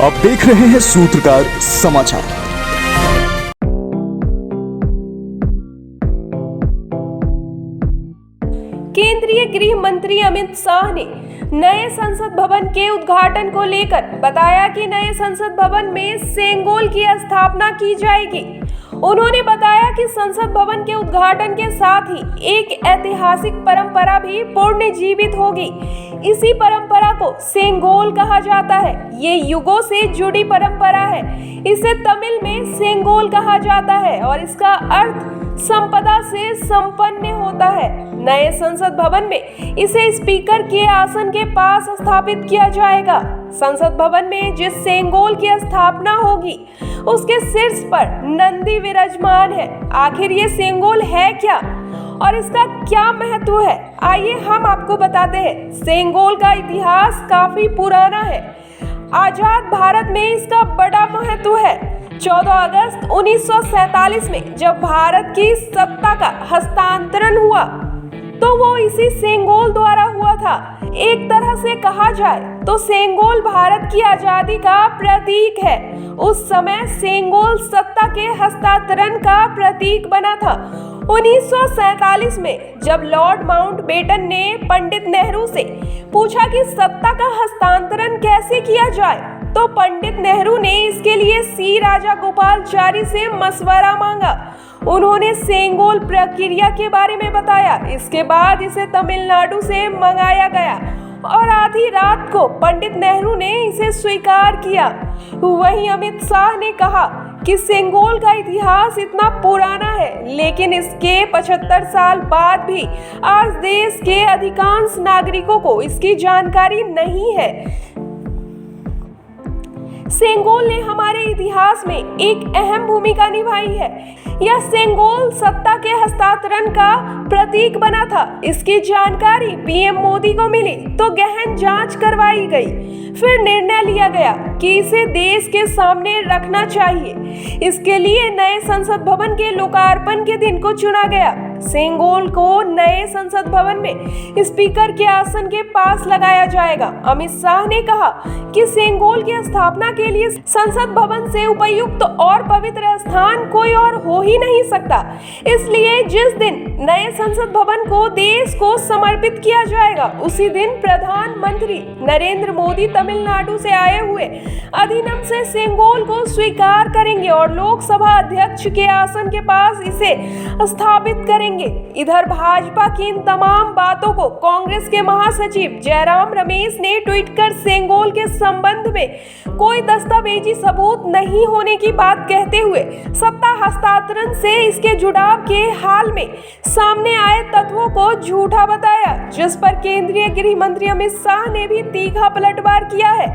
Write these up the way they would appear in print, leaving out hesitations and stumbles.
आप देख रहे हैं सूत्रकार समाचार। केंद्रीय गृह मंत्री अमित शाह ने नए संसद भवन के उद्घाटन को लेकर बताया कि नए संसद भवन में सेंगोल की स्थापना की जाएगी। उन्होंने बताया कि संसद भवन के उद्घाटन के साथ ही एक ऐतिहासिक परंपरा भी पुनर्जीवित होगी। इसी परंपरा को सेंगोल कहा जाता है। ये युगों से जुड़ी परंपरा है। इसे तमिल में सेंगोल कहा जाता है और इसका अर्थ संपदा से संपन्न होता है। नए संसद भवन में इसे स्पीकर के आसन के पास स्थापित किया जाएगा। संसद भवन में जिस सेंगोल की स्थापना होगी उसके शीर्ष पर नंदी विराजमान है। आखिर ये सेंगोल है क्या और इसका क्या महत्व है, आइए हम आपको बताते हैं। सेंगोल का इतिहास काफी पुराना है। आजाद भारत में इसका बड़ा महत्व है। 14 अगस्त 1947 में जब भारत की सत्ता का हस्तांतरण हुआ तो वो इसी सेंगोल द्वारा हुआ था। एक तरह से कहा जाए तो सेंगोल भारत की आजादी का प्रतीक है। उस समय सेंगोल सत्ता के हस्तांतरण का प्रतीक बना था। 1947 में जब लॉर्ड माउंटबेटन ने पंडित नेहरू से पूछा कि सत्ता का हस्तांतरण कैसे किया जाए, तो पंडित नेहरू ने इसके लिए सी राजागोपालाचारी से मशवरा मांगा। उन्होंने सेंगोल प्रक्रिया के बारे में बताया। इसके बाद इसे तमिलनाडु से मंगाया गया और आधी रात को पंडित नेहरू ने इसे स्वीकार किया। वहीं अमित शाह ने कहा कि सेंगोल का इतिहास इतना पुराना है, लेकिन इसके 75 साल बाद भी आज देश के अधिकांश नागरिकों को इसकी जानकारी नहीं है। सेंगोल ने हमारे इतिहास में एक अहम भूमिका निभाई है। यह सेंगोल सत्ता के हस्तांतरण का प्रतीक बना था। इसकी जानकारी पीएम मोदी को मिली तो गहन जांच करवाई गई। फिर निर्णय लिया गया कि इसे देश के सामने रखना चाहिए। इसके लिए नए संसद भवन के लोकार्पण के दिन को चुना गया। सेंगोल को नए संसद भवन में स्पीकर के आसन के पास लगाया जाएगा। अमित शाह ने कहा कि सेंगोल की स्थापना के लिए संसद भवन से उपयुक्त और पवित्र स्थान कोई और हो ही नहीं सकता। इसलिए जिस दिन नए संसद भवन को देश को समर्पित किया जाएगा, उसी दिन प्रधानमंत्री नरेंद्र मोदी तमिलनाडु से आए हुए अधिनियम से सेंगोल को स्वीकार करेंगे और लोकसभा अध्यक्ष के आसन के पास इसे स्थापित करेंगे। इधर भाजपा की इन तमाम बातों को कांग्रेस के महासचिव जयराम रमेश ने ट्वीट कर सेंगोल के संबंध में कोई दस्तावेजी सबूत नहीं होने की बात कहते हुए सत्ता हस्तांतरण से इसके जुड़ाव के हाल में सामने आए तत्वों को झूठा बताया, जिस पर केंद्रीय गृह मंत्री अमित शाह ने भी तीखा पलटवार किया है।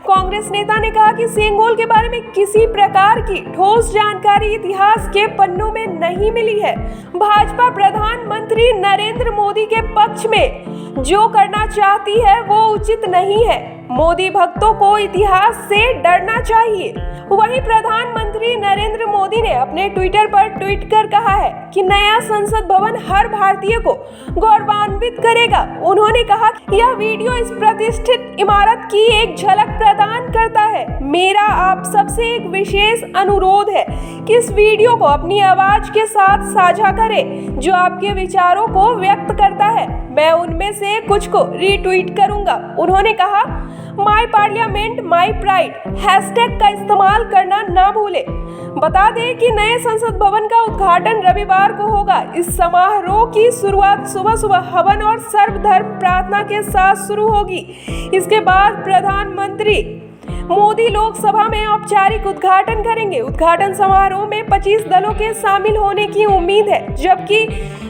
कांग्रेस नेता ने कहा कि सेंगोल के बारे में किसी प्रकार की ठोस जानकारी इतिहास के पन्नों में नहीं मिली है। भाजपा प्रधानमंत्री नरेंद्र मोदी के पक्ष में जो करना चाहती है वो उचित नहीं है। मोदी भक्तों को इतिहास से डरना चाहिए। वहीं प्रधानमंत्री नरेंद्र मोदी ने अपने ट्विटर पर ट्वीट कर कहा है कि नया संसद भवन हर भारतीय को गौरवान्वित करेगा। उन्होंने कहा कि यह वीडियो इस प्रतिष्ठित इमारत की एक झलक प्रदान करता है। मेरा आप सबसे एक विशेष अनुरोध है कि इस वीडियो को अपनी आवाज के साथ साझा करें जो आपके विचारों को व्यक्त करता है। मैं उनमें से कुछ को रीट्वीट करूंगा। उन्होंने कहा, माई पार्लियामेंट माई प्राइड हैशटैग का इस्तेमाल करना ना भूले। बता दें कि नए संसद भवन का उद्घाटन रविवार को होगा। इस समारोह की शुरुआत सुबह सुबह हवन और सर्वधर्म प्रार्थना के साथ शुरू होगी। इसके बाद प्रधानमंत्री मोदी लोकसभा में औपचारिक उद्घाटन करेंगे। उद्घाटन समारोह में 25 दलों के शामिल होने की उम्मीद है, जबकि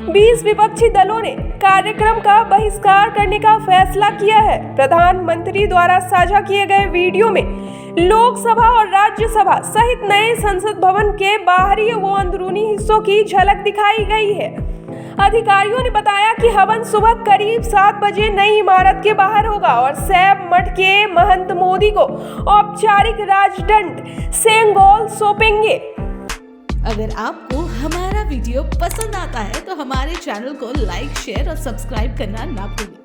20 विपक्षी दलों ने कार्यक्रम का बहिष्कार करने का फैसला किया है। प्रधानमंत्री द्वारा साझा किए गए वीडियो में लोकसभा और राज्यसभा सहित नए संसद भवन के बाहरी व अंदरूनी हिस्सों की झलक दिखाई गई है। अधिकारियों ने बताया कि हवन सुबह करीब 7 बजे नई इमारत के बाहर होगा और सैब मठ के महंत मोदी को औपचारिक राजदंड सेंगोल सौंपेंगे। अगर आपको हमारा वीडियो पसंद आता है तो हमारे चैनल को लाइक, शेयर और सब्सक्राइब करना ना भूलें।